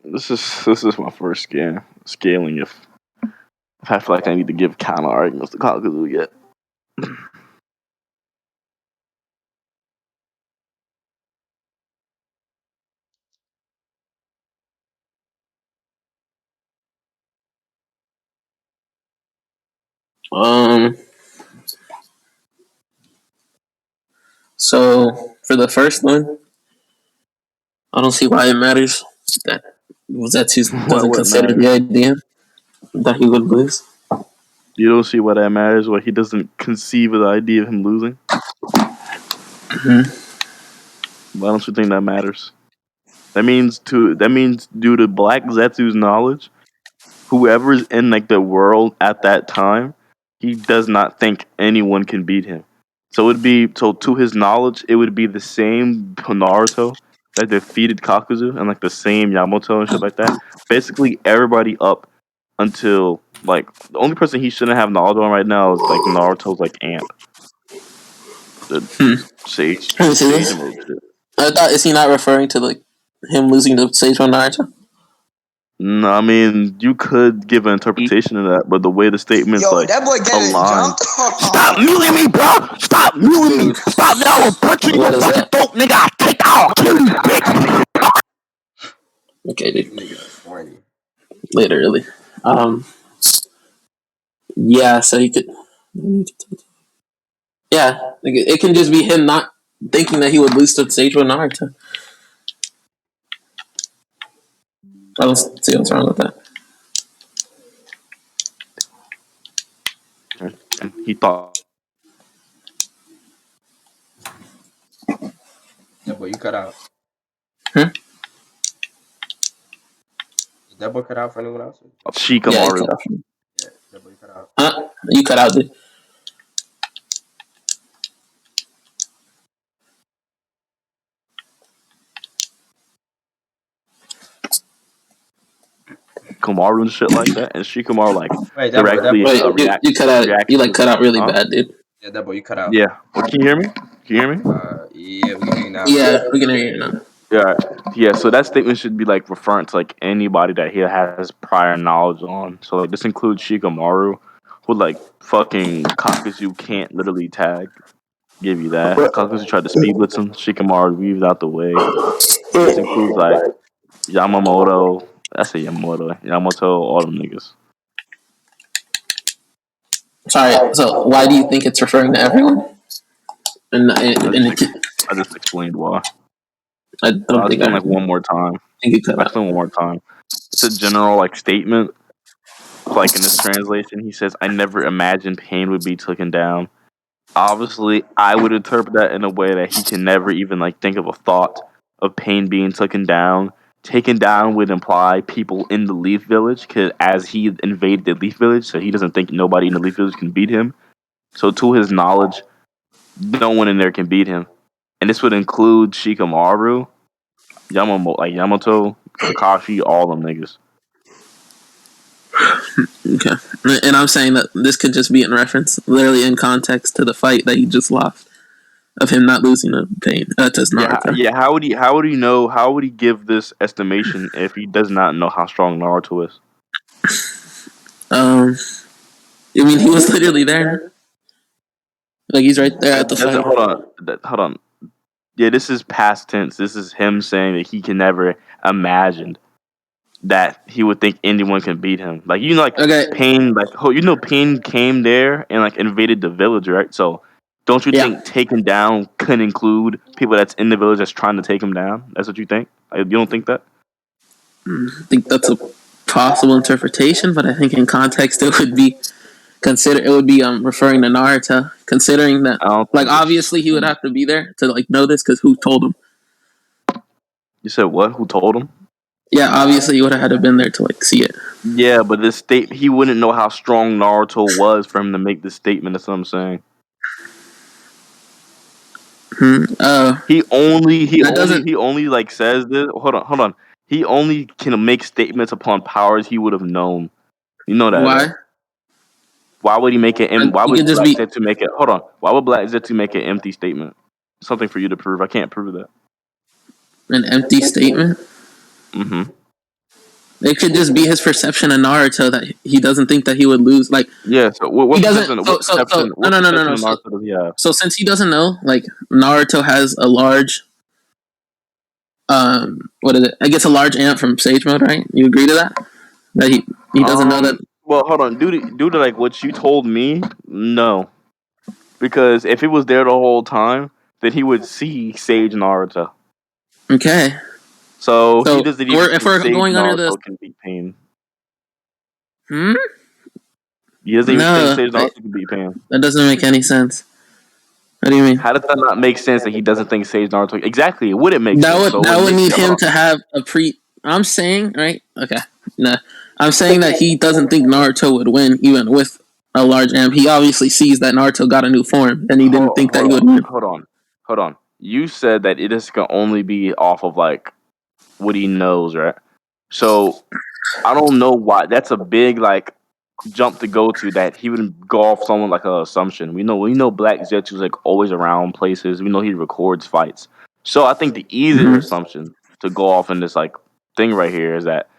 This is my first scaling. If I feel like I need to give counter arguments to Kakuzu yet. So for the first one, I don't see why it matters that Zetsu doesn't consider the idea that he would lose. You don't see why that matters? Why he doesn't conceive of the idea of him losing? Mm-hmm. Why don't you think that matters? That means due to Black Zetsu's knowledge, whoever's in like the world at that time, he does not think anyone can beat him. So to his knowledge, it would be the same Naruto that defeated Kakuzu and like the same Yamato and shit like that. Basically, everybody up until like the only person he shouldn't have knowledge on right now is like Naruto's like aunt, the Sage mode shit. I thought, is he not referring to like him losing to Sage on Naruto? No, I mean you could give an interpretation of that, but the way the statement's that boy getting jumped. Stop muting me, bro! Stop muting me! Stop now! I'm punching your fucking throat, nigga! I take out, kill you, bitch! Okay, dude. Literally. Yeah, so you could. Yeah, it can just be him not thinking that he would lose to Sage or Naruto. I don't see what's wrong with that. And he thought. Yeah, boy, you cut out. Did that boy cut out for anyone else? Shikamaru. Yeah, that boy cut out. You cut out, dude. Kamaru and shit like that, and Shikamaru like directly you cut out. You like cut out really bad, dude. Yeah, that boy, you cut out. Yeah. Well, can you hear me? Can you hear me? Yeah, we can hear you now. Yeah, we can hear you now. Yeah. So that statement should be like referring to like anybody that he has prior knowledge on. So like this includes Shikamaru, who like fucking Kakuzu can't literally tag. Give you that. Kakuzu tried to speed blitz him. Shikamaru weaved out the way. This includes like Yamamoto. I say Yamamoto, all them niggas. Sorry. So why do you think it's referring to everyone? I just explained why. I don't think like one more time. One more time. It's a general like statement. Like in this translation, he says, "I never imagined pain would be taken down." Obviously, I would interpret that in a way that he can never even like think of a thought of pain being taken down. Taken down would imply people in the Leaf Village, because as he invaded the Leaf Village, so he doesn't think nobody in the Leaf Village can beat him. So to his knowledge, no one in there can beat him. And this would include Shikamaru, Yamato, Kakashi, all them niggas. Okay. And I'm saying that this could just be in reference, literally in context to the fight that he just lost. Of him not losing the pain. That's Naruto. Yeah, how would he know? How would he give this estimation if he does not know how strong Naruto is? I mean, he was literally there. Like he's right there at the fight. Hold on. Yeah, this is past tense. This is him saying that he can never imagine that he would think anyone can beat him. Like Pain, Pain came there and like invaded the village, right? So. Don't you think taken down could include people that's in the village that's trying to take him down? That's what you think? You don't think that? I think that's a possible interpretation, but I think in context it would be referring to Naruto, considering that obviously he would have to be there to like know this because who told him? You said what? Who told him? Yeah, obviously he would have had to have been there to like see it. Yeah, but he wouldn't know how strong Naruto was for him to make this statement. That's what I'm saying. He only like says this. Hold on. He only can make statements upon powers he would have known. You know that? Why? Right? Why would he make it? Why would Black Zetsu make it? Hold on. Why would Black Zetsu make an empty statement? Something for you to prove. I can't prove that. An empty statement? Mm-hmm. It could just be his perception of Naruto that he doesn't think that he would lose. Like, yeah. So what he perception? doesn't. What perception? What No. perception of Naruto does he have? So since he doesn't know, like Naruto has a large, what is it? I guess a large amp from Sage Mode, right? You agree to that? That he doesn't know that. Well, hold on. Due to like what you told me, no. Because if he was there the whole time, then he would see Sage Naruto. Okay. So he doesn't even if think we're Sage going Naruto under this, can beat Pain. He doesn't even think Sage Naruto can beat Pain. That doesn't make any sense. What do you mean? How does that not make sense that he doesn't think Sage Naruto? Exactly, it wouldn't make sense. That would need him to have a pre. I'm saying, right? Okay. No. I'm saying that he doesn't think Naruto would win even with a large amp. He obviously sees that Naruto got a new form and he didn't think that he would win. Hold on. You said that it is can only be off of like what he knows, right? So I don't know why. That's a big like jump to go to that he would go off someone like an assumption. We know Black Zetsu's like always around places. We know he records fights. So I think the easier assumption to go off in this like thing right here is that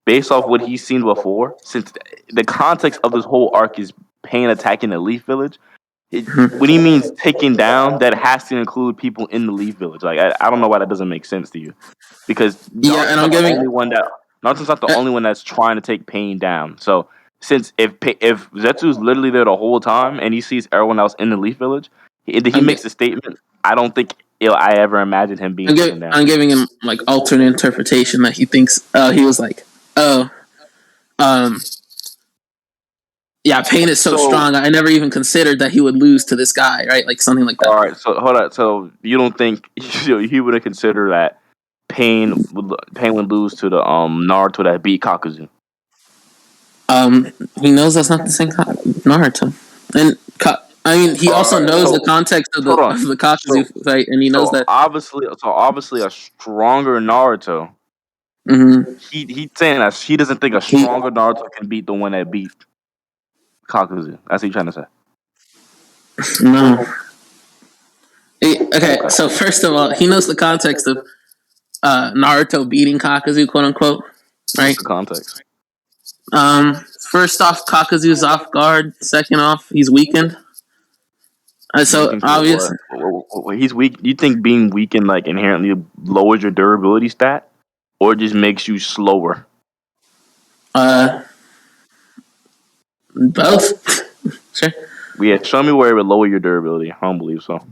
based off what he's seen before, since the context of this whole arc is Pain attacking the Leaf Village, when he means taking down, that has to include people in the Leaf Village. Like I don't know why that doesn't make sense to you, because Naruto's not the only one that's trying to take Pain down. So since if Zetsu's literally there the whole time and he sees everyone else in the Leaf Village, he makes a statement. I don't think I ever imagined him being taken down. I'm giving him like alternate interpretation that he thinks. He was like, yeah, Pain is so strong. I never even considered that he would lose to this guy, right? Like something like that. All right, so hold on. So you don't think he would have considered that Pain would lose to the Naruto that beat Kakuzu? He knows that's not the same Naruto, and he also knows the context of the Kakuzu fight, and he knows that obviously a stronger Naruto. He's saying that he doesn't think a stronger Naruto can beat the one that beat Kakuzu. That's what you're trying to say. No. Okay, so first of all, he knows the context of Naruto beating Kakuzu, quote unquote. Right? What's the context? First off, Kakuzu's off guard. Second off, he's weakened. So obviously, he's weak. You think being weakened like inherently lowers your durability stat, or just makes you slower? Both. Sure. Yeah, show me where it would lower your durability. I don't believe so.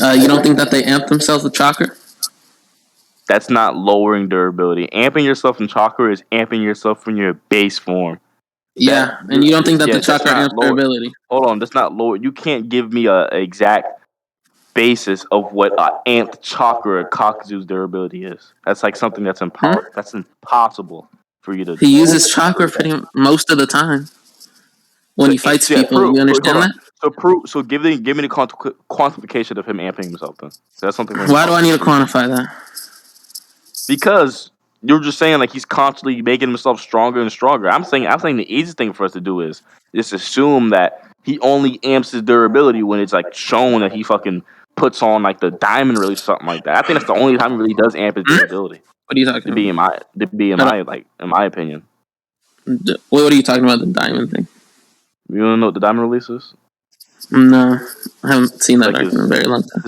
You don't think that they amp themselves with chakra? That's not lowering durability. Amping yourself in chakra is amping yourself from your base form. Yeah, and you don't think that the chakra amps durability? Hold on, that's not lower. You can't give me a exact basis of what amped chakra Kakuzu's durability is. That's like something that's empowered. That's impossible for you to. He uses chakra most of the time when he fights people. You understand that? So give me the quantification of him amping himself. Then that's something. Why do I need to quantify that? Because you're just saying like he's constantly making himself stronger and stronger. I'm saying the easiest thing for us to do is just assume that he only amps his durability when it's like shown that he fucking puts on like the diamond release or something like that. I think that's the only time he really does amp his durability. What are you talking about? In my opinion. What are you talking about? The diamond thing? You don't know what the diamond release is? No, I haven't seen that in a very long time.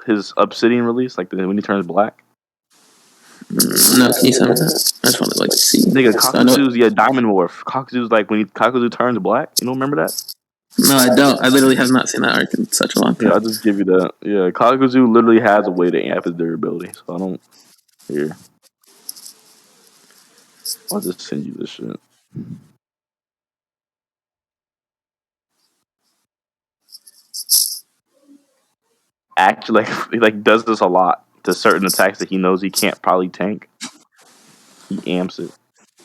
His obsidian release, like when he turns black. No, can you tell me that? I just want to like see. Nigga, Kakuzu's diamond morph. Kakuzu's like when Kakuzu turns black. You don't remember that? No, I don't. I literally have not seen that arc in such a long time. Yeah, I'll just give you that. Yeah, Kakuzu literally has a way to amp his durability, so I don't. Here, I'll just send you this shit. Actually, he does this a lot to certain attacks that he knows he can't probably tank. He amps it.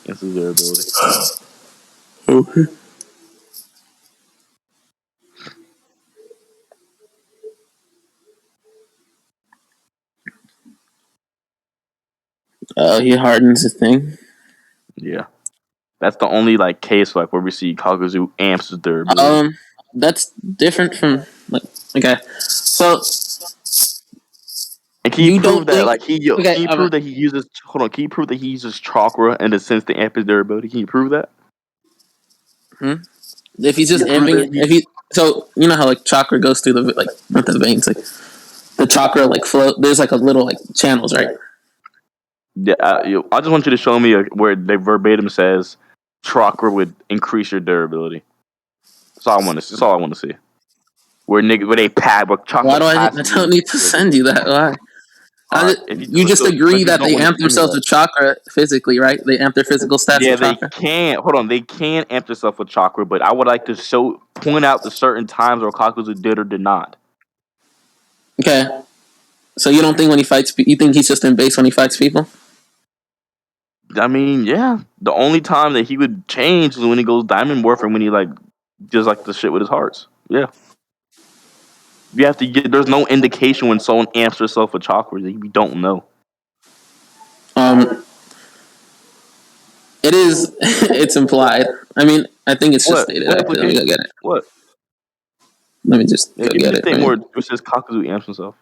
Amps his durability. Okay. He hardens the thing. Yeah, that's the only case where we see Kakuzu amps his durability. That's different from okay. So, and Can you prove that? think? Like Okay, can you prove that he uses? Hold on. Can you prove that he uses chakra in the sense to amp his durability? Can you prove that? if he's just amping, if he so you know how like chakra goes through the like not the veins, like the chakra like flow. There's like a little like channels, right? Yeah. I just want you to show me where they verbatim says chakra would increase your durability. That's all I want to. That's all I want to see. Where they pad with Why chakra do I passively don't need to increase send you durability. that? Why? All right. If you do You it, just so if agree you that don't they want to amp send me themselves that, with chakra physically, right? They amp their physical stats yeah, with they chakra. can't. Hold on, they can amp themselves with chakra, but I would like to point out the certain times where Kakuzu did or did not. Okay, so you don't think when he fights, you think he's just in base when he fights people? I mean, yeah. The only time that he would change is when he goes Diamond Morph and when he like does like the shit with his hearts. Yeah. You have to get. There's no indication when someone amps herself with chakra that we don't know. Um, it is. It's implied. I mean, I think it's just What? stated. What Actually, let me go implication? get it. What? Let me just Yeah, go give me get the it. statement Right? where it says Kakuzu amps himself.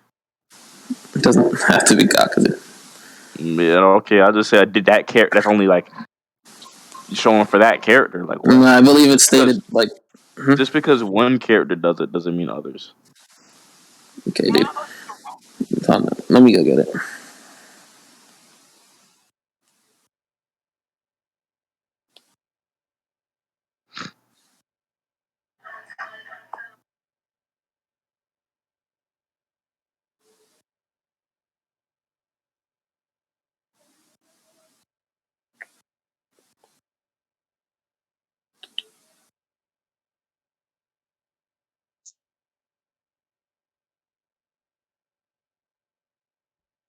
It doesn't have to be Gakuzu. Yeah, okay. I just said I did that character. That's only like showing for that character. Like No, what? I believe it's Because stated like. just because one character does it doesn't mean others. Okay, dude. Let me go get it.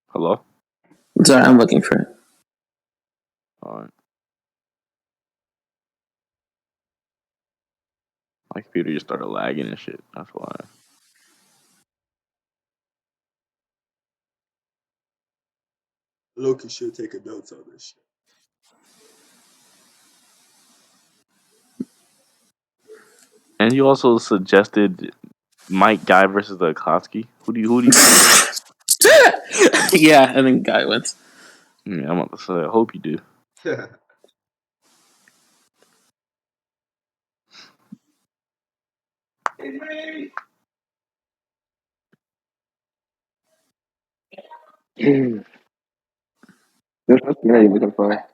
Hello. Sorry, I'm looking for it. All right. My computer just started lagging and shit. That's why. Loki should take a notes on this shit. And you also suggested Mike Guy versus the Akatsuki. Who do you think? Yeah, I think Guy wins. Yeah, I'm about to say. I hope you do. That's what you're looking for.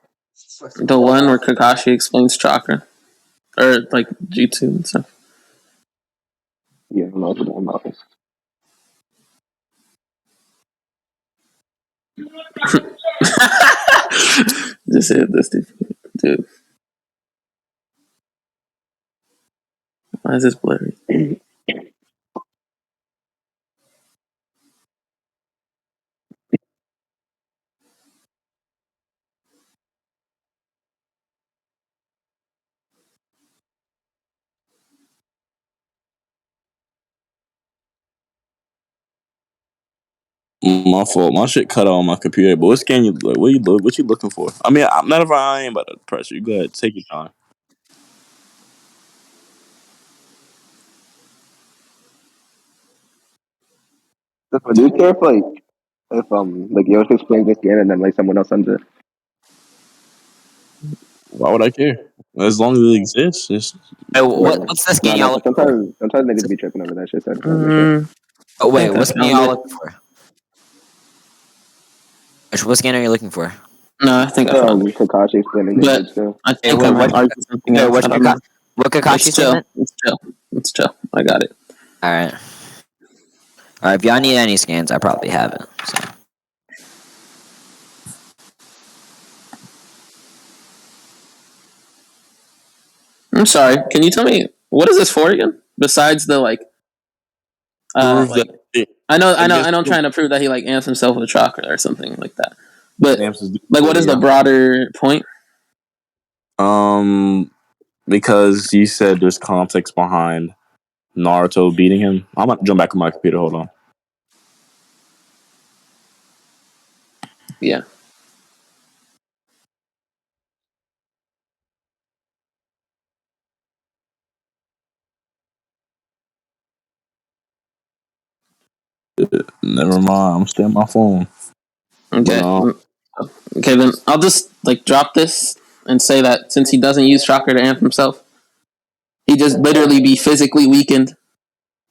The one where Kakashi explains chakra or like jutsu and stuff. Yeah, I'm not talking about this. Just hit this dude. Why is this blurry? My fault. My shit cut out on my computer. But what scan you like? What you looking for? I mean, I'm not if I ain't about to press you. Go ahead, take your time. Do you care if like Yosh explains this again and then like someone else sends it? Why would I care? As long as it exists, just Hey, Or what's the skin no, y'all no. looking for? Sometimes niggas be tripping over that shit. So I just want to make sure. Oh I wait, think I what skin found y'all it. looking for? What skin are you looking for? No, I think I found it. Kakashi explaining But ninjutsu. I Hey, think I wait, might have something else. I don't know. what Kakashi It's chill. statement? It's chill. It's chill. I got it. All right, all right. If y'all need any scans, I probably have it. So. I'm sorry. Can you tell me what is this for again? Besides the prove that like I know I guess I'm trying to prove that he like amps himself with chakra or something like that. But Stamps is like, what is the yeah. broader point? Because you said there's context behind Naruto beating him. I'm about to jump back on my computer. Hold on. Yeah. Never mind. I'm still on my phone. Okay. But Okay, then I'll just drop this and say that since he doesn't use chakra to amp himself, he just literally be physically weakened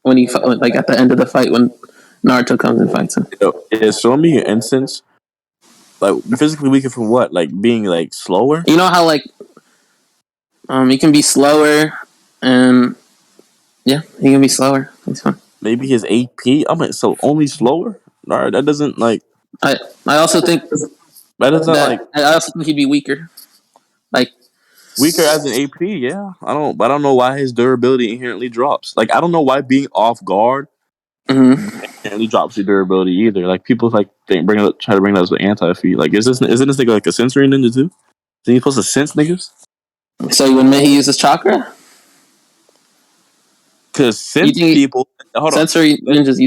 when he at the end of the fight when Naruto comes and fights him. yeah, show me an instance. Like physically weakened from what? Like being like slower? You know how he can be slower and yeah, he can be slower. That's fine. Maybe his AP. I mean, so only slower? Alright, that doesn't like. I also think That doesn't like I also think he'd be weaker. Like weaker as an AP. Yeah, I don't know why his durability inherently drops. Like I don't know why being off guard inherently drops your durability either. Like people try to bring that as an anti feat. Like isn't this nigga like a sensory ninja too? Is he supposed to sense niggas? so you admit he uses chakra? Because sense people. Hold on. Sensory ninjas.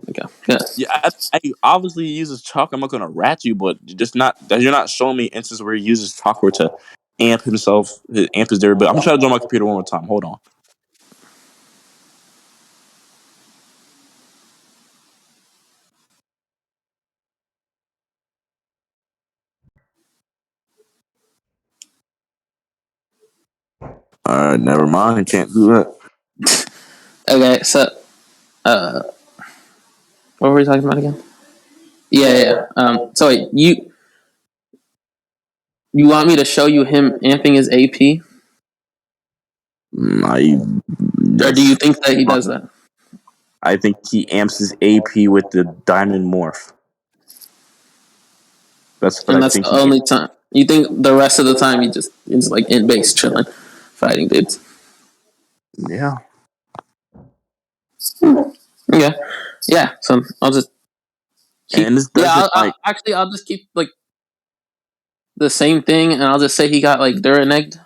Okay. Yeah. Yeah, I obviously he uses chakra. I'm not gonna rat you, but just not that you're not showing me instances where he uses chakra to amp himself, amp his durability. I'm gonna try to join my computer one more time. Hold on. All right, never mind. Can't do that. Okay. So, what were we talking about again? Yeah. So wait, you want me to show you him amping his AP, or do you think that he does that? I think he amps his AP with the diamond morph. That's what And I that's think the he. only time. You think the rest of the time he's like in base chilling, fighting dudes? Yeah. Yeah. Yeah. So I'll just keep. And this Yeah. doesn't like I'll just keep the same thing, and I'll just say he got Duraneged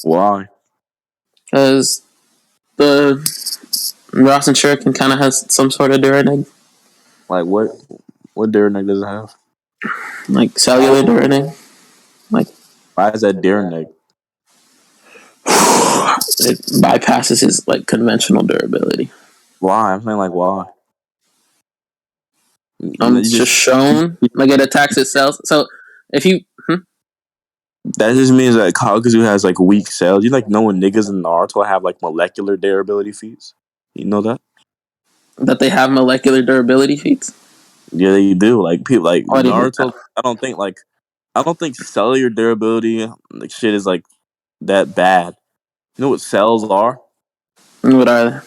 why? because the Ross and Shuriken kind of has some sort of Duraneg, Like what Darenegg does it have? like cellular Duraneg. Like Why is that Darenegg? it bypasses his conventional durability. Why? I'm saying like why? It's just shown it attacks itself. So if you that just means that Kakuzu has like weak cells. You like knowing niggas in Naruto have like molecular durability feats. You know that? that they have molecular durability feats. Yeah, they do. Like people like Oh, I didn't know Naruto. I don't think cellular durability like shit is like that bad. You know what cells are? that. What are they?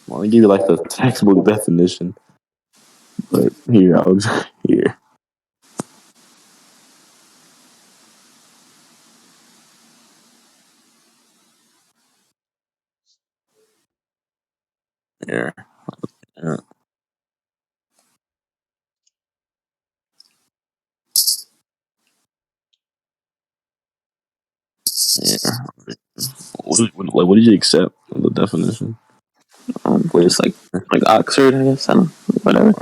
Well, I give you like the textbook definition. But here, here. Here. Yeah. Yeah. What did you accept? The definition. Just like Oxford, I guess. I don't know. Whatever.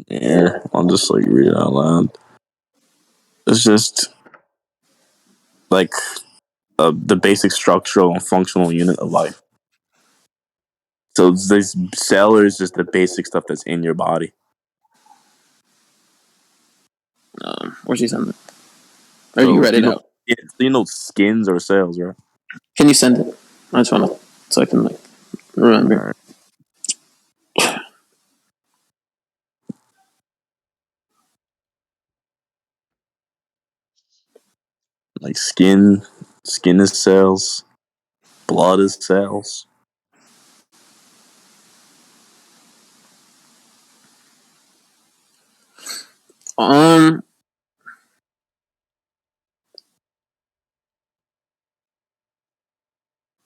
Yeah, I'll just like read it out loud. It's just like the basic structural and functional unit of life. So this cell is just the basic stuff that's in your body. Where's he send it? Or you read it out? You know skins or cells, right? Can you send it? I just want to so I can remember. Right. Like skin is cells, blood is cells.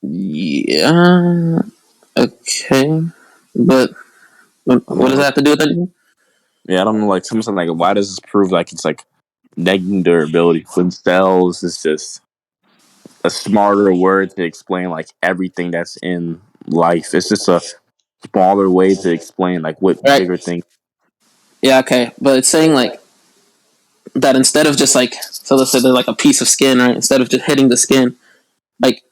Yeah. Okay. But what does that have to do with anything? Yeah, I don't know. Like something like why does this prove like it's like negative durability when cells is just a smarter word to explain like everything that's in life. It's just a smaller way to explain like what Right. bigger things. Yeah. Okay. But it's saying that instead of just like, so let's say there's like a piece of skin, right? Instead of just hitting the skin, like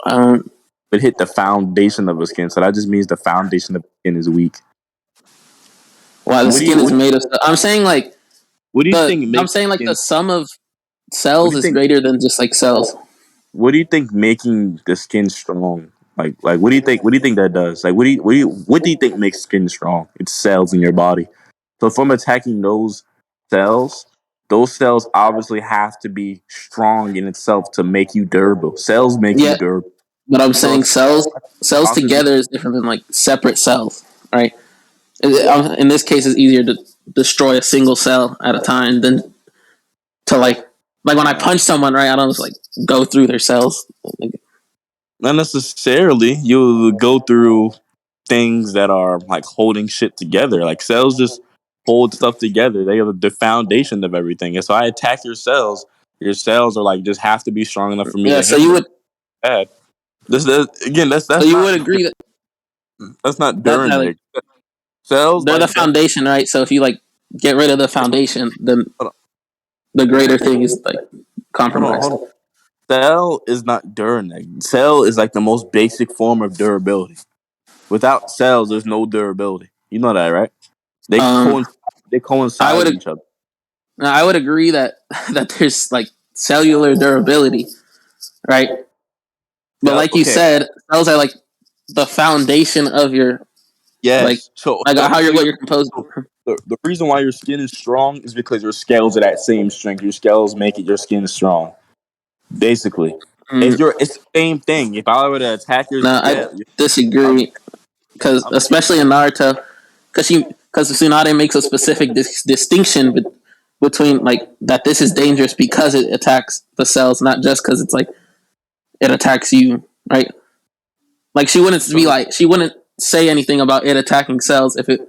But hit the foundation of a skin, so that just means the foundation of the skin is weak. while the skin is made of. I'm saying like what do you think I'm makes saying like skin, the sum of what cells do you is think greater than just like cells. what do you think making the skin strong? Like what do you think that does? Like what do you think makes skin strong? It's cells in your body. So if I'm attacking those cells obviously have to be strong in itself to make you durable. Cells make you Yeah, durable. but I'm So saying if cells causes together is different than like separate cells, right? In this case, it's easier to destroy a single cell at a time than to like when I punch someone, right? I don't just like go through their cells. not necessarily you'll go through things that are like holding shit together. Like cells just hold stuff together. They are the foundation of everything. And so I attack your cells are like just have to be strong enough for me Yeah, to so hit you them would, bad. Again, so you would agree that that's not that like Duranic. Cells they're by the definition. foundation, right? So if you like get rid of the foundation, then Hold the greater thing is like on, compromised. hold on. Cell is not Duranic. Cell is like the most basic form of durability. Without cells, there's no durability. You know that, right? They Um, coincide. They I coincide would with each other. I would agree that that there's like cellular durability, right? But Cell, like you okay. said, cells are like the foundation of your like Yes. So, like so, how so you're what you're you're composed. so the reason why your skin is strong is because your scales are that same strength. Your scales make it your skin strong. Basically, Mm, it's the same thing. If I were to attack your no, I scale, I'm, disagree because I'm especially in Naruto, because Tsunade makes a specific distinction between like that this is dangerous because it attacks the cells, not just because it's like it attacks you, right? Like she wouldn't say anything about it attacking cells if it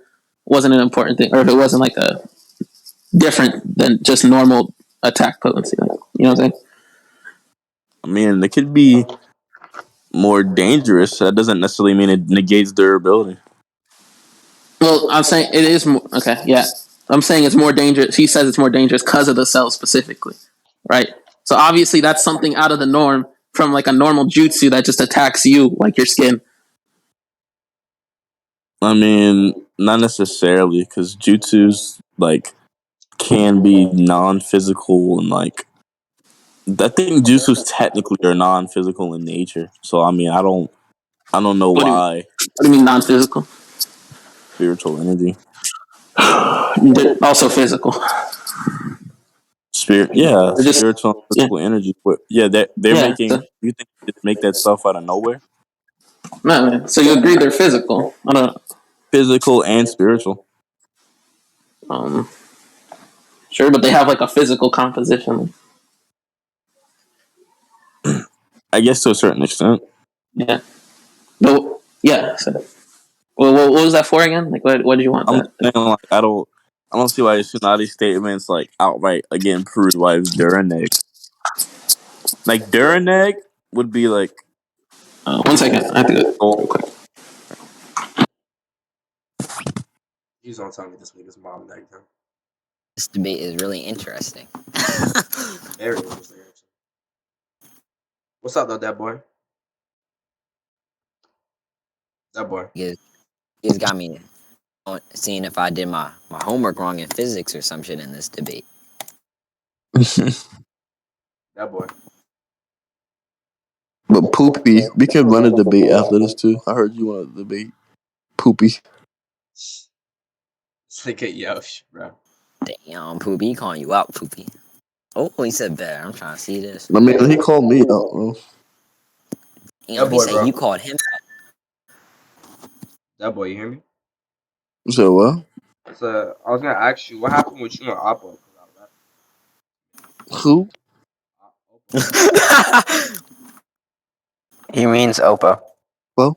wasn't an important thing or if it wasn't like a different than just normal attack potency. Like, you know what I'm saying? I mean, it could be more dangerous. That doesn't necessarily mean it negates durability. Well, I'm saying it is more, okay. Yeah, I'm saying it's more dangerous. She says it's more dangerous because of the cell specifically, right? So obviously that's something out of the norm from like a normal jutsu that just attacks you, like your skin. I mean, not necessarily because jutsus like can be non-physical and like I think jutsus technically are non-physical in nature. So I mean, I don't know What do you why What do you mean non-physical? spiritual energy, They're also physical. They're just spiritual and yeah, physical energy. But yeah, they're yeah. making. So, You think they just make that stuff out of nowhere? no, man. So you agree they're physical? I don't. Physical and spiritual. Um, sure, but they have like a physical composition. I guess to a certain extent. Yeah. No. Yeah. So, well, what was that for again? Like, what did you want I'm that? saying like I don't see why Tsunade statements like outright again proves why it's Duraneg. Like Duraneg would be like 1 second. I have to go real gold. quick. He's on time with this nigga's mom neck down. This debate is really interesting. Very interesting, actually. What's up, though, that boy? That boy. You guys got me seeing if I did my homework wrong in physics or some shit in this debate. That boy. But Poopy, we can run a debate after this too. I heard you want to debate Poopy. Look at Yosh, bro. Damn, Poopy, he calling you out, Poopy. Oh, he said better. I'm trying to see this. I mean, he called me out, bro. You know, That he boy, said you bro. called him. That boy, you hear me? So what? So I was gonna ask you what happened with you and Oppo. Cause I was Who? Oppo. He means Oppo. Well,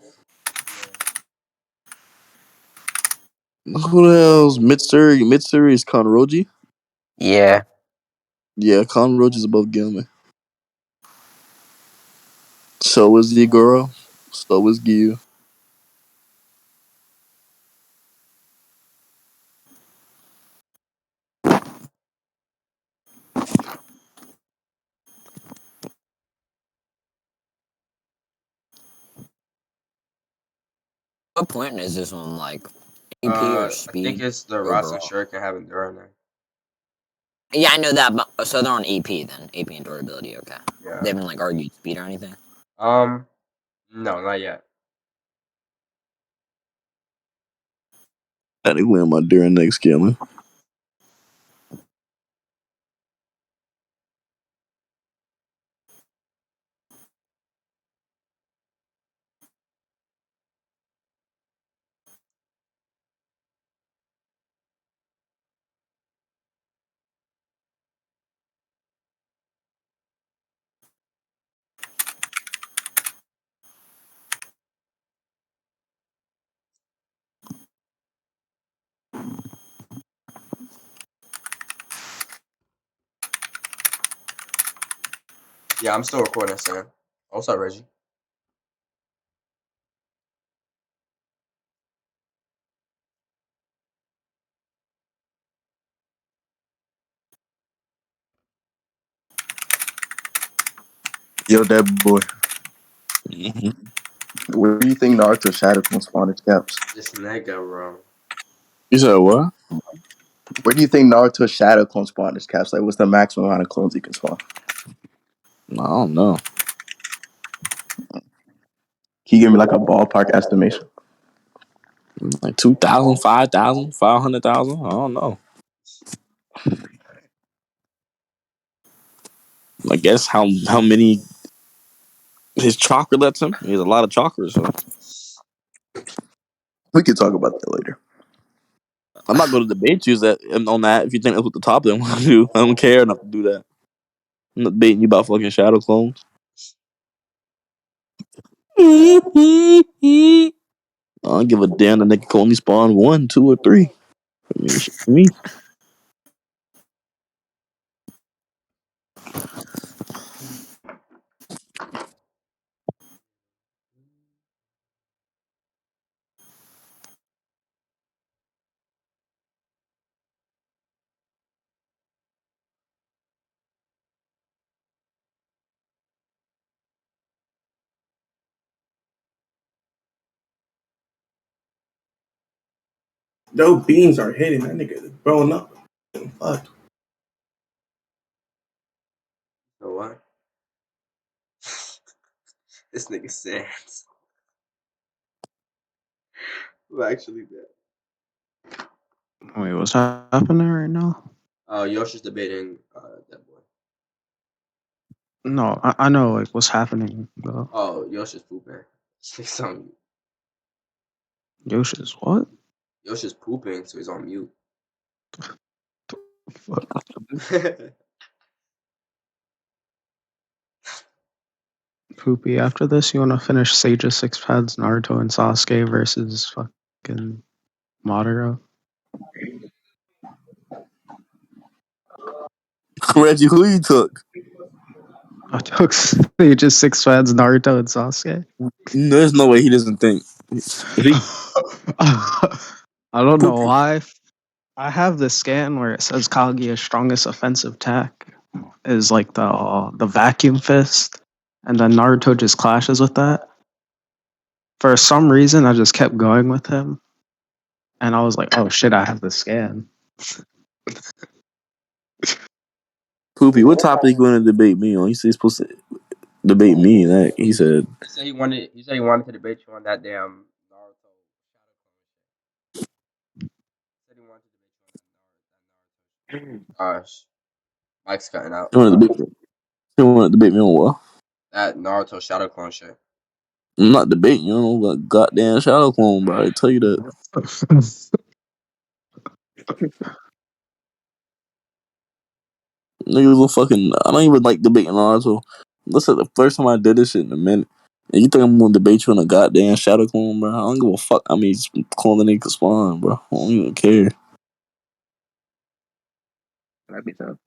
Yeah. who the hell's Mitsuri? Mitsuri is Kanroji? Yeah. Yeah, Kanroji is above Gilman. So is Igoro. So is Gyu. What point is this one, like AP or I think speed it's the Rasen overall? shirt can have Endurance. Yeah, I know that, but so they're on AP then. AP and durability, okay. Yeah. They haven't like argued speed or anything. No, not yet. I think we're my during next killing. Yeah, I'm still recording, Sam. What's up, Reggie? Yo, Deadboy. Mm-hmm. Where do you think Naruto Shadow can spawn its caps? This nigga, bro. You said what? Where do you think Naruto Shadow can spawn its caps? Like, what's the maximum amount of clones he can spawn? I don't know. Can you give me like a ballpark estimation? Like 2,000, 5,000, 500,000. I don't know. I guess how many his chakra lets him. He has a lot of chakras, so We could talk about that later. I'm not going to debate you that on that. If you think that's what the top of them want to do, I don't care enough to do that. I'm not debating you about fucking shadow clones. I don't give a damn. The nigga can only spawn 1, 2, or 3. I mean, shit to me. Those beams are hitting. That nigga is blowing up. Fuck. You know what? This nigga Sam. Who actually did? Wait, what's happening right now? Yosh is debating Deadboy. No, I know like what's happening though. Oh, Yosh is pooping. He's on mute. Yoshi's what? Yosh is pooping, so he's on mute. Fuck. Poopy. After this, you want to finish Sage's Six Paths, Naruto and Sasuke versus fucking Madara. Reggie, who you took? I took Sage's Six Paths, Naruto and Sasuke. There's no way he doesn't think. If he I don't know poop, why. I have this scan where it says Kaguya's strongest offensive attack is like the vacuum fist, and then Naruto just clashes with that. For some reason, I just kept going with him, and I was like, "Oh shit, I have the scan." Poopy, what topic you want to debate me on? He said he's supposed to debate me. That he said. He said he wanted. He said he wanted to debate you on that damn Naruto. He said he wanted to debate you on that Naruto. Gosh, Mike's cutting out. You want to debate me? You want to debate me on what? That Naruto Shadow Clone shit. I'm not debating. You don't know what goddamn shadow clone, bro. I tell you that. Niggas will fucking. I don't even like debating Naruto. This is the first time I did this shit in a minute. And you think I'm gonna debate you on a goddamn shadow clone, bro? I don't give a fuck. I mean, clone the nigga spawn, bro. I don't even care. That'd be tough.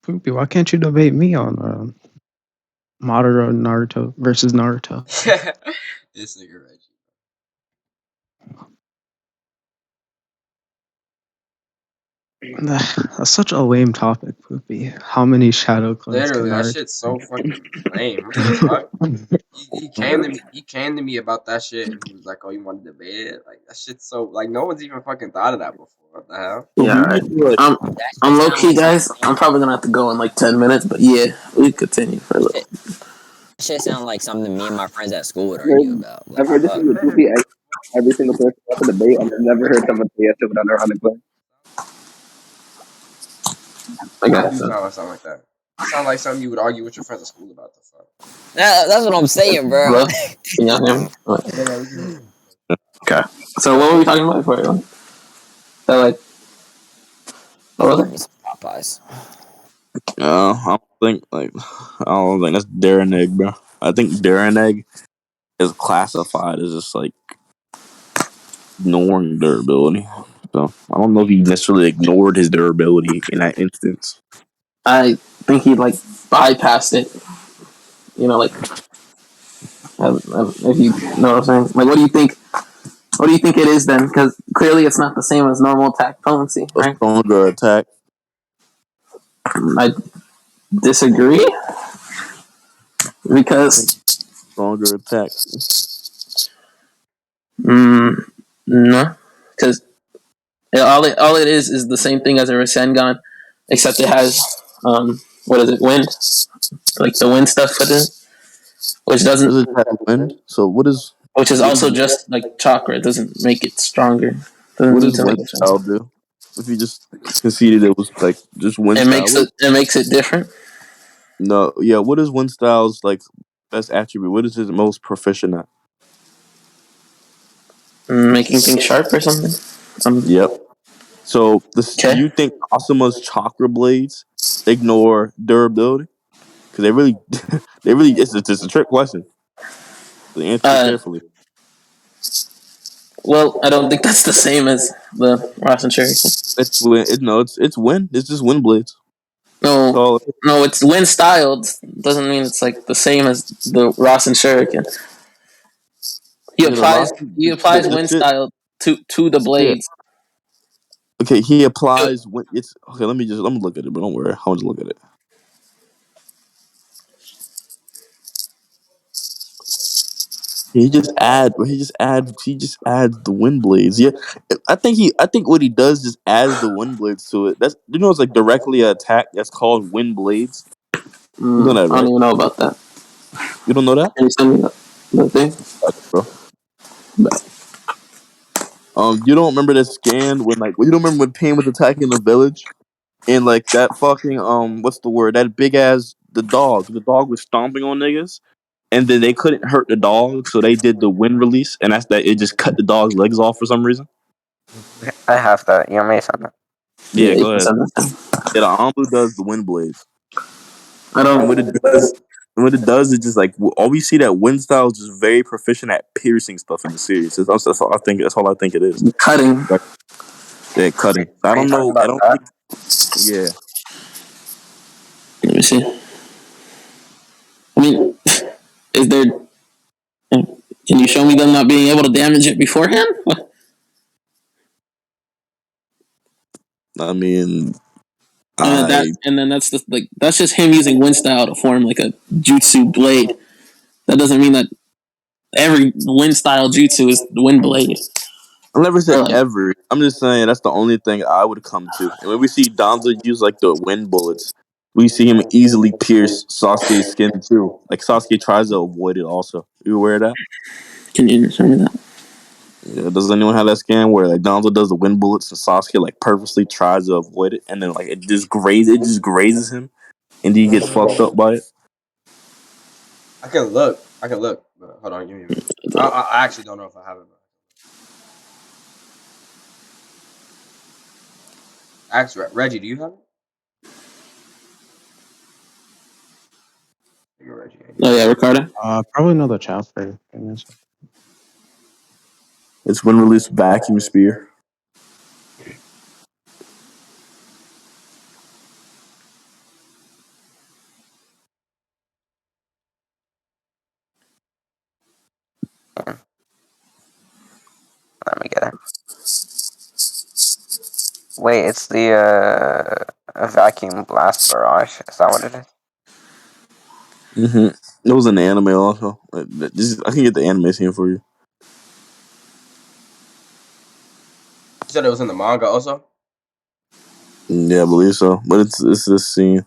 Poopy, why can't you debate me on Madara Naruto versus Naruto? This nigga Reggie. That's such a lame topic, Poopy. How many shadow clones can Literally, that Naruto? shit's so fucking lame. What the fuck? He came to me. He came to me about that shit, and he was like, "Oh, you want to debate it?" Like that shit's so like no one's even fucking thought of that before. What the hell? So Yeah, do all you right. feel like That I'm shit low sound key, like guys. something I'm probably gonna have to go in like 10 minutes, but yeah, we continue for a little. shit. That shit sound like something me and my friends at school would I've heard, argue about. What I've the heard this fuck? is a goofy every single person wants to debate, and I've never heard someone say yes to it on their unemployed. I You guess do so. sound like something like that. You sound like something you would argue with your friends at school about. The fuck? That's what I'm saying, bro. Hello? Can y'all hear me? Yeah, yeah, we can hear you. Okay. So what were we talking about before? So like, what was Give me some Popeyes. I don't think that's Darren Egg, bro. I think Darren Egg is classified as just like ignoring durability. So I don't know if he necessarily ignored his durability in that instance. I think he like bypassed it. You know, like if you know what I'm saying. Like, what do you think? What do you think it is then? Because clearly it's not the same as normal attack potency, A right? stronger attack. I disagree I think because stronger attack. no, because all it is the same thing as a Rasengan, except it has what is it, wind, like the wind stuff with it, which doesn't, Does it have wind? So which is what is also just like chakra. It doesn't make it stronger. Doesn't what need does to make wind it stronger. style do? If you just conceded it was like just wind style, It makes it different. no, yeah. What is wind style's like best attribute? What is his most proficient at? Making things sharp or something. Yep. So do Okay. you think Asuma's chakra blades ignore durability? Because they really, they really, it's a trick question. So answer it Uh, carefully. well, I don't think that's the same as the Ross and Shuriken. No, it's wind. It's just wind blades. No, So no, it's wind styled. Doesn't mean it's like the same as the Ross and Shuriken. yeah, the rock, He applies the wind shit. style to the Yeah. blades. Okay, he applies when it's okay. Let me look at it, but don't worry. I'll just look at it. He just adds the wind blades. Yeah, I think what he does is adds the wind blades to it. That's it's like directly an attack that's called wind blades. You know that, I don't right? even know about that. You don't know that, Can you send me the thing? bro? You don't remember that scan when you don't remember when Pain was attacking the village and like that fucking what's the word, that big ass the dog was stomping on niggas and then they couldn't hurt the dog so they did the wind release and that's that it just cut the dog's legs off for some reason. I have that. You want me to send that? Yeah, Yeah, you go can ahead. send that thing. Yeah, the Ambu does the wind blades I and don't. what it does is just like all we see that wind style is just very proficient at piercing stuff in the series. That's all I think. That's all I think it is. Cutting. Like, yeah, cutting. I Are you don't talking know. I about don't that? think. Yeah. Let me see. I mean, is there? Can you show me them not being able to damage it beforehand? I mean, I And then that's just like that's just him using wind style to form like a jutsu blade. That doesn't mean that every wind style jutsu is the wind blade. never said Or like, ever. I'm just saying that's the only thing I would come to. And when we see Danzo use like the wind bullets, we see him easily pierce Sasuke's skin too. Like Sasuke tries to avoid it. Also, you aware of that? can you show me that? Yeah. Does anyone have that scan where like Danzo does the wind bullets and Sasuke like purposely tries to avoid it, and then like it just grazes him, and he gets fucked up by it. I can look. I can look. But hold on, give me a minute. I actually don't know if I have it. Bro. Ask Reggie. Do you have it? Reggie. Oh yeah, Ricardo. Probably know the chapter. Give me a second. It's wind release vacuum spear. Let me get it. Wait, it's the a vacuum blast barrage. Is that what it is? It was an anime also. I can get the anime scene for you. You said it was in the manga also. Yeah, I believe so. But it's this scene.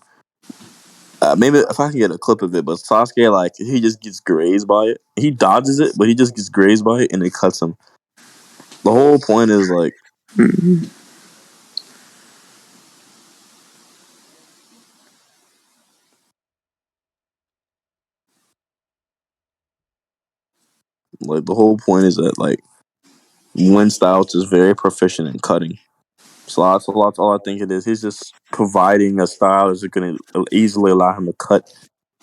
Maybe if I can get a clip of it, but Sasuke, like, he just gets grazed by it. He dodges it, but he just gets grazed by it and it cuts him. The whole point is, like, the whole point is that, like, Wind Styles is very proficient in cutting. So that's all I think it is. He's just providing a style that's going to easily allow him to cut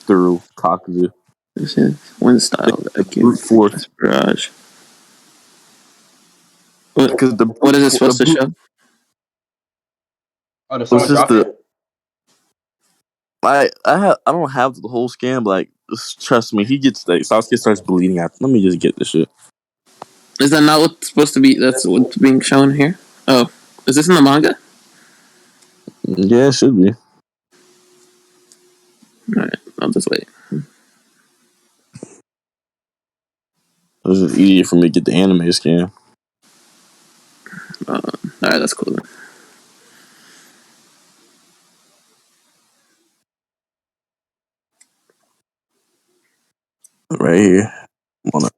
through Kakuzu. This is one style The vacuum brute force. barrage. What Because what is it the supposed to brute show? Oh, did was someone just drop the. it? I don't have the whole scan, but, like, just trust me, he gets, like, Sasuke starts bleeding out. Let me just get this shit. Is that not what's supposed to be? That's what's being shown here. Oh, is this in the manga? Yeah, it should be. All right, I'll just wait. It was just easier for me to get the anime scan. All right, that's cool. Then. Right here. I'm on it.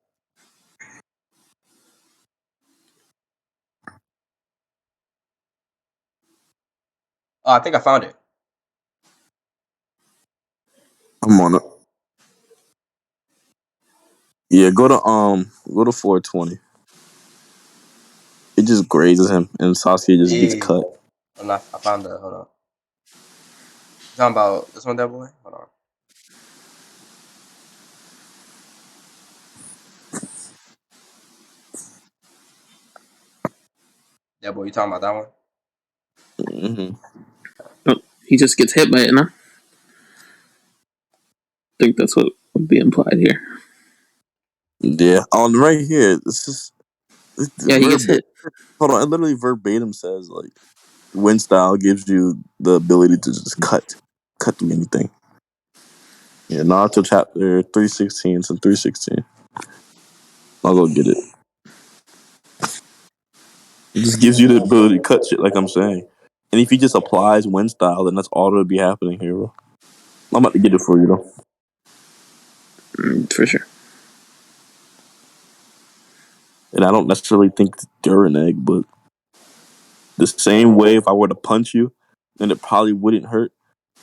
Oh, I think I found it. I'm on it. Yeah, go to 420. It just grazes him, and Sasuke just gets Yeah. cut. Oh, no, I found the. Hold on. You talking about this one, that boy? Hold on. Yeah, boy, you talking about that one? Oh, he just gets hit by it, no? I think that's what would be implied here. Yeah, on right here. This is Yeah, he gets verbatim. hit. Hold on, it literally verbatim says, like, wind style gives you the ability to just cut through anything. Yeah, Naruto chapter 316. It's in 316. I'll go get it. It just gives you the ability to cut shit, like I'm saying. And if he just applies wind style, then that's all that'll be happening here, bro. I'm about to get it for you, though. For sure. And I don't necessarily think it's Egg, but the same way if I were to punch you, then it probably wouldn't hurt.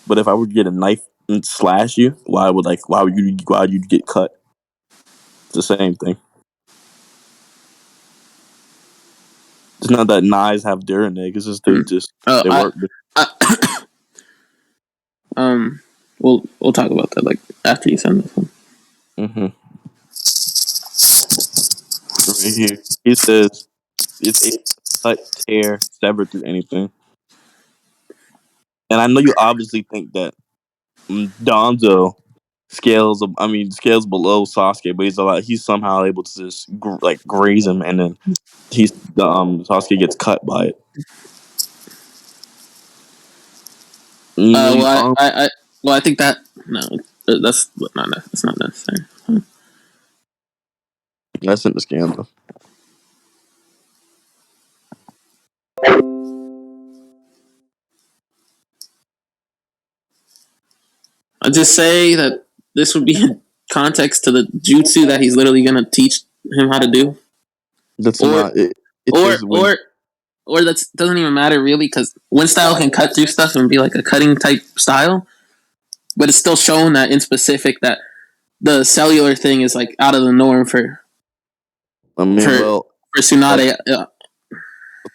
But if I were to get a knife and slash you, why would you get cut? It's the same thing. It's not that knives have Egg. It's just Oh, they work. we'll talk about that like after you send this one. Mm-hmm. Right here, he says it's a cut, tear, sever through anything. And I know you obviously think that Donzo scales below Sasuke, but he's somehow able to just graze him, and then Sasuke gets cut by it. You know, I think that no, that's not necessary. that's in the scan though. I just say that this would be in context to the jutsu that he's literally gonna teach him how to do, That's or not it. It or says when or or that doesn't even matter really because one style can cut through stuff and be like a cutting type style, but it's still shown that in specific that the cellular thing is like out of the norm for Tsunade. I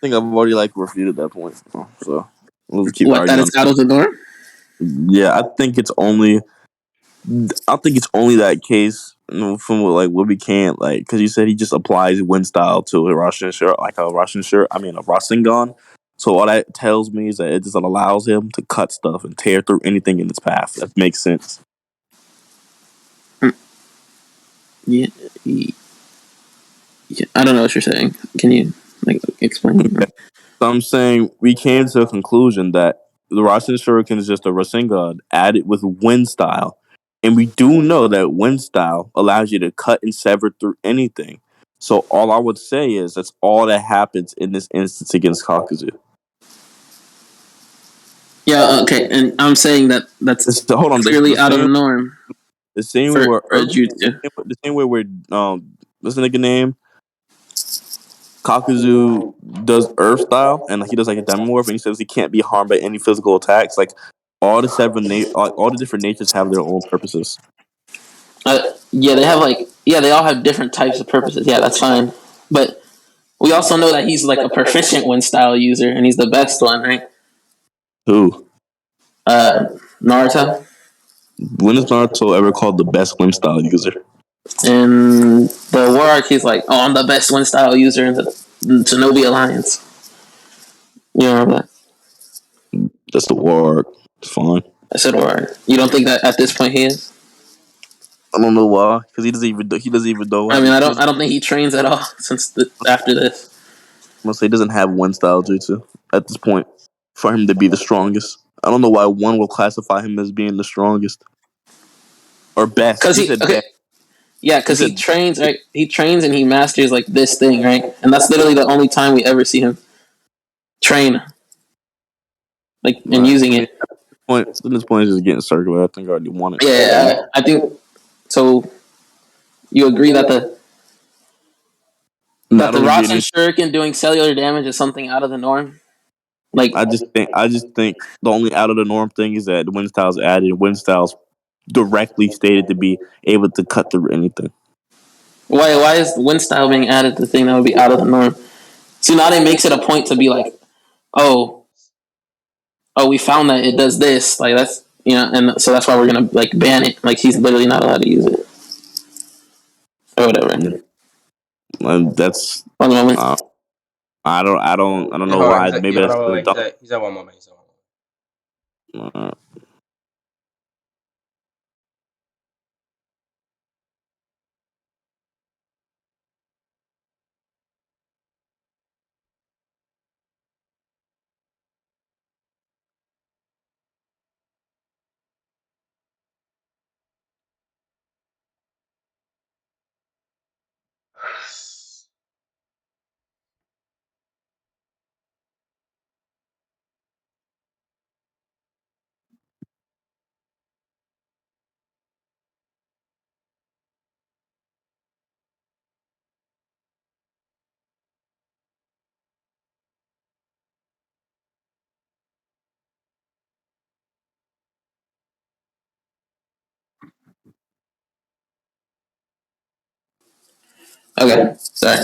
think I've already refuted that point, so we'll keep What, that arguing. it's out of the norm? Yeah, I think it's only that case, from what we can't because you said he just applies wind style to a Russian shirt, like a Russian shirt. I mean a Rasengan. So all that tells me is that it just allows him to cut stuff and tear through anything in its path. That makes sense. Yeah, yeah, I don't know what you're saying. Can you explain? Okay. So I'm saying we came to a conclusion that the Rasen Shuriken is just a Rasengan added with wind style. And we do know that wind style allows you to cut and sever through anything. So all I would say is that's all that happens in this instance against Kakuzu. Yeah, okay, and I'm saying that's Hold on, clearly out of the norm. The same way for where jutsu. the same way where what's the nigga name? Kakuzu does Earth style, and he does like a Demomorph, and he says he can't be harmed by any physical attacks. Like all the different natures have their own purposes. Yeah, they have they all have different types of purposes. Yeah, that's fine, but we also know that he's like a proficient wind style user, and he's the best one, right? Who? Naruto. When is Naruto ever called the best wind style user? In the War Arc, he's like, "Oh, I'm the best wind style user in the Shinobi Alliance." You know that? That's the War Arc. It's fine. I said War Arc. You don't think that at this point he is? I don't know why, because he doesn't even know. I mean, I don't think he trains at all after this. I'm gonna say he doesn't have one style jutsu at this point for him to be the strongest. I don't know why one will classify him as being the strongest or best. Because he Said best. Yeah, because he trains, right? He trains and he masters like this thing, right? And that's literally the only time we ever see him train, like and using it. This point is just getting circular. I think I already won it. Yeah, I think so. You agree that the Rasen Shuriken doing cellular damage is something out of the norm? Like I just think the only out of the norm thing is that the wind style's added. Wind style's directly stated to be able to cut through anything. Why is wind style being added to the thing that would be out of the norm? Tsunade makes it a point to be like, oh, we found that it does this. Like that's and so that's why we're gonna like ban it. Like he's literally not allowed to use it or whatever. And that's one moment. I don't know why. Maybe that's he's at one moment. Okay, sorry.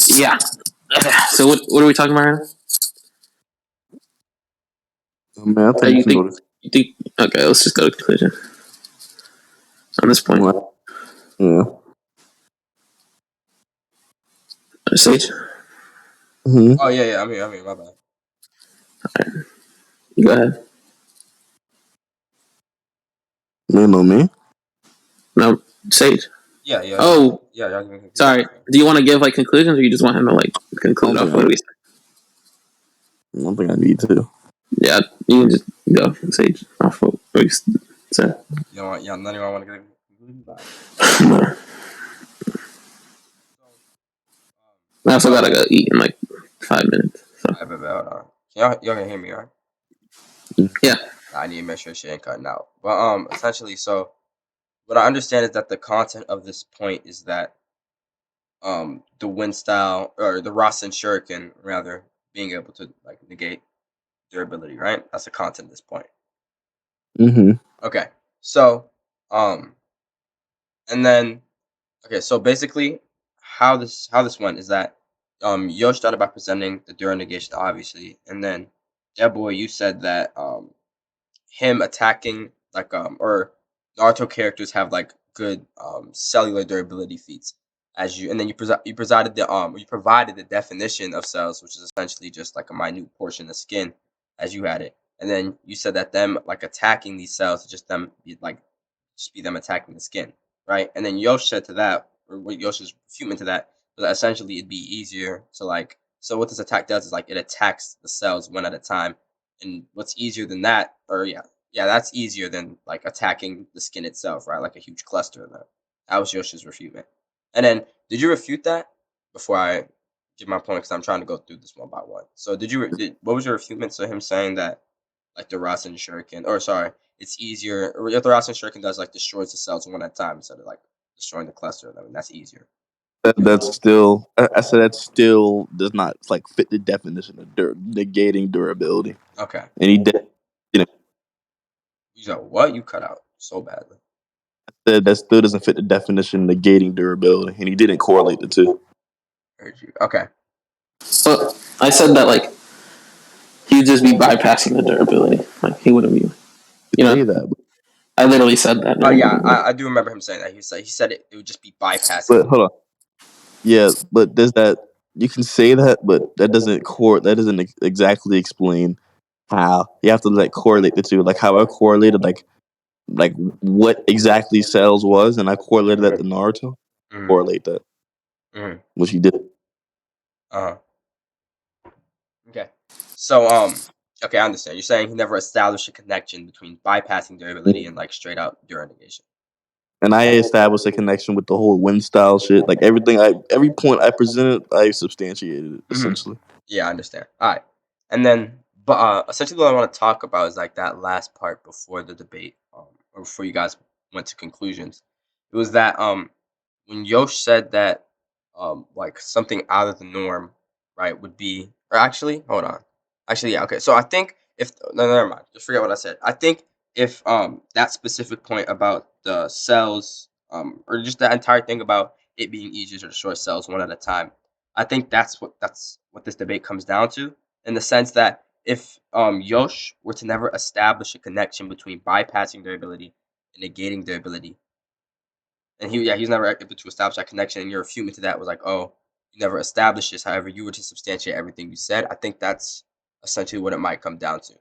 Yeah. So what are we talking about? Man, I think you think? Okay, let's just go to conclusion on this point. Yeah. Sage. Mm-hmm. Oh yeah. I'm here. My bad. All right. Go ahead. You know me? No, Sage. Yeah. Oh. Yeah. Sorry. Do you want to give like conclusions, or you just want him to like conclude off what we say? I don't think I need to. Yeah, you can just go, Sage, off what we said. None of y'all want to get a No. I also gotta go eat in like 5 minutes. So. Y'all can hear me, right? Yeah. I need to make sure shit ain't cutting out. But essentially, so what I understand is that the content of this point is that the wind style or the Rasen Shuriken rather being able to like negate durability, right? That's the content of this point. Mm-hmm. Okay. So and then okay, so basically how this went is that Yosh started by presenting the Dura negation, obviously, and then Deadboy, you said that him attacking like or Naruto characters have like good cellular durability feats as you, and then you provided the definition of cells, which is essentially just like a minute portion of skin as you had it, and then you said that them like attacking these cells is just them just be them attacking the skin, right? And then Yosh said to that, or what Yosh's refutment to that but essentially it'd be easier to like. So what this attack does is like it attacks the cells one at a time, and what's easier than that, or yeah, that's easier than like attacking the skin itself, right? Like a huge cluster of that. That was Yosh's refutement. And then, did you refute that before I give my point? Because I'm trying to go through this one by one. So, what was your refutement to him saying that like the Rasen Shuriken, or sorry, it's easier, or if the Rasen Shuriken does like destroys the cells one at a time instead of like destroying the cluster of them, and that's easier. That's still. I said that still does not like fit the definition of negating durability. Okay. And he did. You know, You said what? You cut out so badly. I said that still doesn't fit the definition of negating durability, and he didn't correlate the two. Heard you. Okay. So I said that like he'd just be bypassing the durability. Like he wouldn't be. You know, Say that, I literally said that. Oh yeah, I do remember him saying that. He said it would just be bypassing. but hold on. Yeah, but does that you can say that, but that doesn't that doesn't exactly explain how you have to like correlate the two. Like how I correlated like what exactly cells was, and I correlated that to Naruto. Correlate that, which he did. Uh huh. Okay. So okay, I understand. You're saying he never established a connection between bypassing durability and like straight up Dura negation. And I established a connection with the whole wind style shit. Like every point I presented, I substantiated it essentially. Yeah, I understand. All right, and then but essentially what I want to talk about is like that last part before the debate, or before you guys went to conclusions. It was that when Yosh said that like something out of the norm, right, would be, or actually, hold on. Actually, yeah, okay. So I think if no, never mind. Just forget what I said. I think if that specific point about the cells or just that entire thing about it being easier to destroy cells one at a time, I think that's what this debate comes down to, in the sense that if Yosh were to never establish a connection between bypassing their ability and negating their ability, and he's never able to establish that connection, and your refutement to that was like, oh, you never established this. However, you were to substantiate everything you said. I think that's essentially what it might come down to.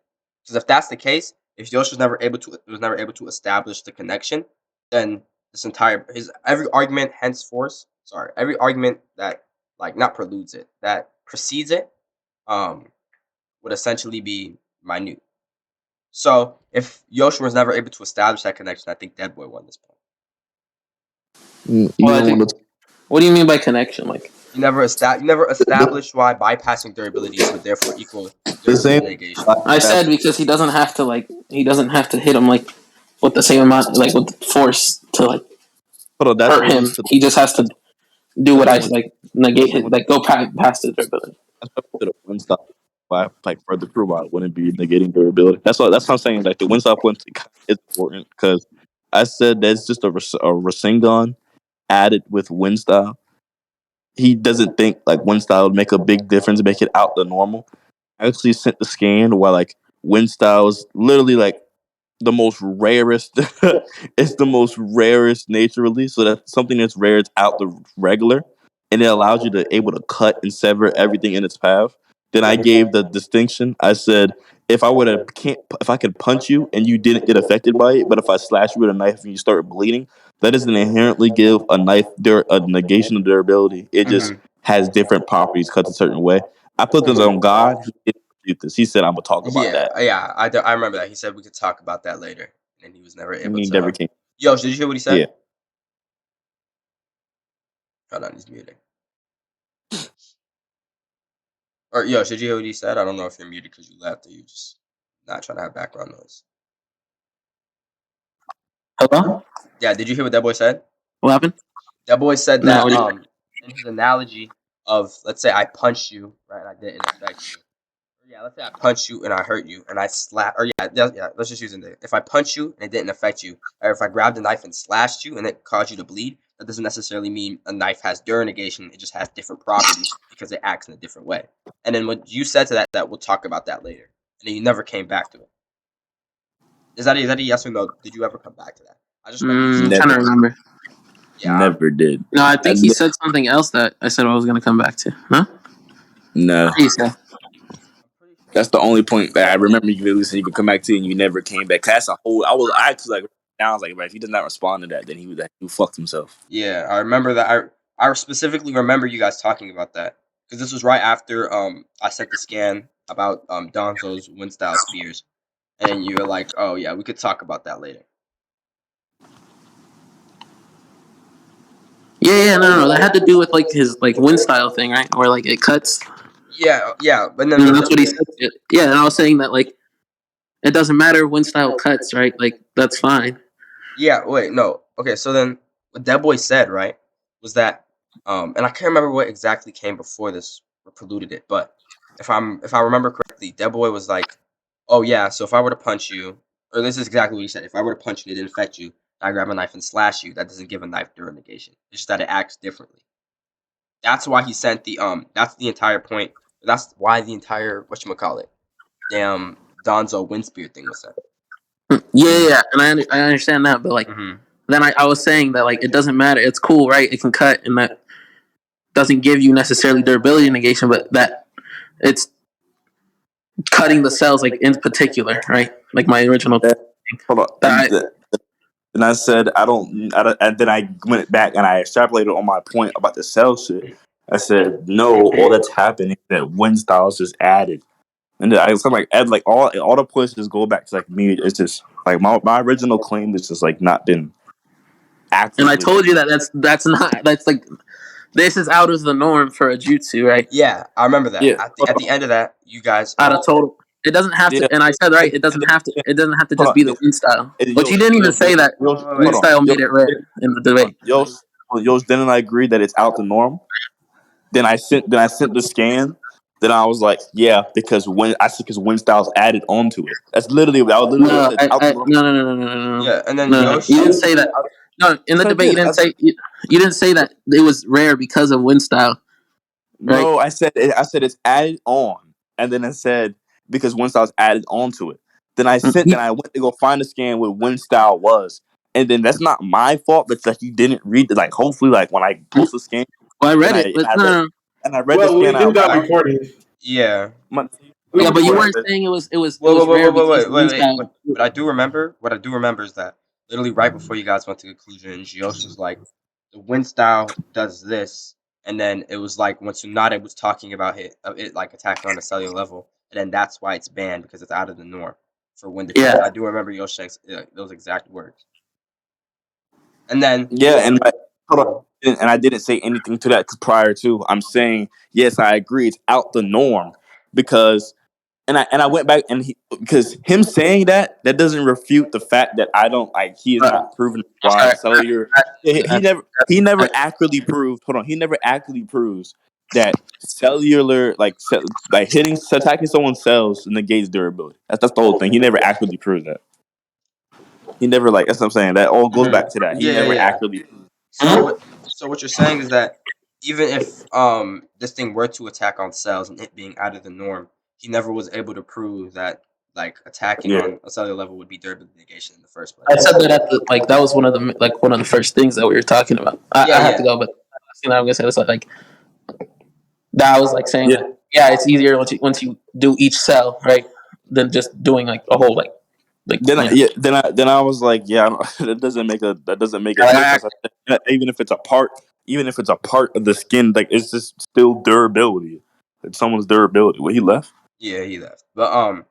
Because if that's the case, if Yosh was never able to establish the connection, then this entire his every argument henceforth, every argument that like not preludes it, that precedes it, um, would essentially be minute. So if Yosh was never able to establish that connection, I think Deadboy won this point. You Well, don't want to. what do you mean by connection? Like You never established why bypassing durability would therefore equal The durability same. negation. I said, because he doesn't have to hit him like with the same amount, like with force to like Hold on, that's hurt him. going to He just has to do what I going like negate his, like go past his durability. the one stop. Why like further prove why it wouldn't be negating durability. That's what I'm saying. Like the one stop point is important because I said that's just a Rasengan added with wind style. He doesn't think like wind style would make a big difference, make it out the normal. I actually sent the scan where like wind style is literally like the most rarest. It's the most rarest naturally, so that's something that's rare. It's out the regular, and it allows you to able to cut and sever everything in its path. Then I gave the distinction. I said if I could punch you and you didn't get affected by it, but if I slash you with a knife and you start bleeding, that doesn't inherently give a knife a negation of durability. It just has different properties cut a certain way. I put this on God. He didn't do this. He said I'm gonna talk about Yeah, that, yeah, I remember that. He said we could talk about that later, and he was never and able he to. never came. Yo, did you hear what he Yeah. said? Hold on, he's muting. Or yo, did you hear what he said? I don't know if you're muted because you left, or you just not trying to have background noise. Hello? Yeah, did you hear what that boy said? What happened? That boy said No. that in his analogy of, let's say I punched you, right, and I didn't affect you. Yeah, let's say I punch you and I hurt you and I slap, or yeah, let's just use it. If I punch you and it didn't affect you, or if I grabbed a knife and slashed you and it caused you to bleed, that doesn't necessarily mean a knife has Dura negation. It just has different properties because it acts in a different way. And then what you said to that we'll talk about that later. And then you never came back to it. Is that a yes or no? Did you ever come back to that? I just remember you I'm saying trying to Never, remember. yeah. never did. No, I think he said something else that I said I was gonna come back to. Huh? No, What did he say? I'm pretty sure that's the only point that I remember. You really said you could come back to, and you never came back. That's a whole. I actually like. I was like, right, if he does not respond to that, then he fucked himself. yeah, I remember that. I specifically remember you guys talking about that because this was right after I sent the scan about Donzo's wind style spears, and then you were like, "Oh yeah, we could talk about that later." Yeah, no. That had to do with like his like wind style thing, right? Where like it cuts. Yeah, but then And that's what he said. Yeah, and I was saying that like it doesn't matter if wind style cuts, right? Like that's fine. Yeah, wait, no. Okay, so then what Dead Boy said, right, was that and I can't remember what exactly came before this or polluted it, but if I remember correctly, Dead Boy was like, "Oh yeah, so if I were to punch you, or this is exactly what he said, if I were to punch you and it didn't affect you, I grab a knife and slash you, that doesn't give a knife during negation. It's just that it acts differently." That's why he sent the that's the entire point. That's why the entire whatchamacallit, damn Donzo Windspear thing was sent. Yeah, and I understand that, but like then I was saying that like it doesn't matter. It's cool, right? It can cut, and that doesn't give you necessarily durability negation, but that it's cutting the cells like in particular, right? Like my original. Hold on. And I said and then I went back and I extrapolated on my point about the cell shit. I said no, all that's happening is that wind styles just added, and then I was like add like all the points just go back to like me. It's just like my original claim is just like not been And I accurately. told you that that's not that's like this is out of the norm for a jutsu, right? Yeah, I remember that. Yeah. At the end of that, you guys Out of total, it doesn't have to. Yeah. And I said right, it doesn't have to. It doesn't have to Hold just on. be the wind style. But Yo, you didn't even say that wind hold on. style made it rare in the debate. Yo, didn't I agree that it's out the norm? Then I sent the scan. Then I was like, yeah, because wind styles added onto it. That's literally I was literally No, said out the norm. no. Yeah, and then No, Yosh. you didn't say that. No, in the Yes, I debate, did. you didn't say that it was rare because of wind style, right? No, I said it's added on, and then I said because wind styles added onto it. Then I went to go find the scan where wind style was, and then that's not my fault. That's like you didn't read it. Like hopefully, like when I post the scan, Well, I then read it, but no. I read the Well, we scan do out got loud. recordings. Yeah. We Yeah, got but you recordings. weren't saying it Whoa, whoa, was whoa, rare whoa, whoa, because wait, of wait, wind wait. style. What I do remember is that literally right before you guys went to conclusions, Yosh was like, the wind style does this, and then it was like when Tsunade was talking about it like attacking on a cellular level, and then that's why it's banned because it's out of the norm for wind defense. Yeah. I do remember Yosh saying those exact words. And then Yeah, and hold on, and I didn't say anything to that prior to. I'm saying yes, I agree. It's out the norm because, and I went back because him saying that doesn't refute the fact that I don't like he has not proven why Sorry. cellular. He never accurately proved. Hold on, he never accurately proves that cellular like attacking someone's cells negates durability. That's the whole thing. He never accurately proved that. He never like that's what I'm saying. That all goes back to that. He never yeah. accurately. So what you're saying is that even if this thing were to attack on cells and it being out of the norm, he never was able to prove that like attacking Yeah. on a cellular level would be durability negation in the first place. I said that at the like that was one of the first things that we were talking about. I have to go, but you know I'm gonna say this like that I was like saying Yeah. that yeah, it's easier once you do each cell right than just doing like a whole like Then I was like, yeah, that doesn't make a difference. Even if it's a part of the skin, like it's just still durability. It's someone's durability. Well, he left. Yeah, he left. But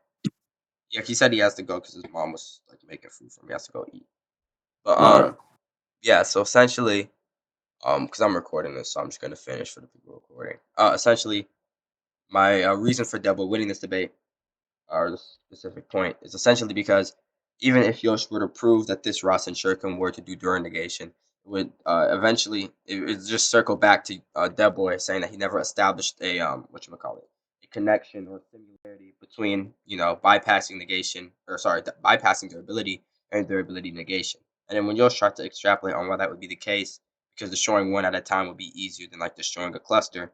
yeah, he said he has to go because his mom was like making food for him. He has to go eat. But All right. yeah. So essentially, because I'm recording this, so I'm just gonna finish for the people recording. Essentially, my reason for Double winning this debate, or the specific point, is essentially because even if Yosh were to prove that this Rasen Shuriken were to do during negation, it would eventually it would just circle back to Deadboy saying that he never established a a connection or similarity between bypassing negation or sorry bypassing durability and durability negation. And then when Yosh tried to extrapolate on why that would be the case, because destroying one at a time would be easier than like destroying a cluster.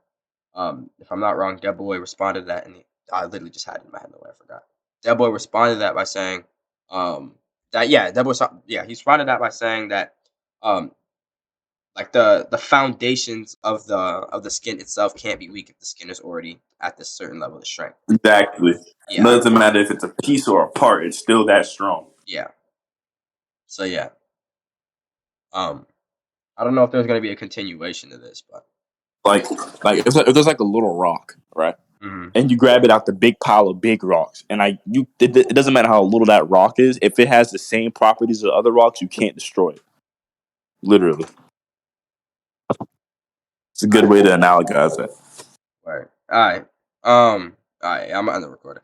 If I'm not wrong, Deadboy responded to that, and I literally just had it in my head. No way, I forgot. Deadboy responded to that by saying, that yeah, he responded to that by saying that, um, like the foundations of the skin itself can't be weak if the skin is already at this certain level of strength. Exactly. It Yeah, doesn't matter if it's a piece or a part. It's still that strong. yeah. So yeah, um, I don't know if there's gonna be a continuation to this, but like if there's like a little rock, right? mm-hmm. And you grab it out the big pile of big rocks, and it doesn't matter how little that rock is. If it has the same properties as other rocks, you can't destroy it. Literally, it's a good way to analogize it. Right. All right. All right. I'm on the recording.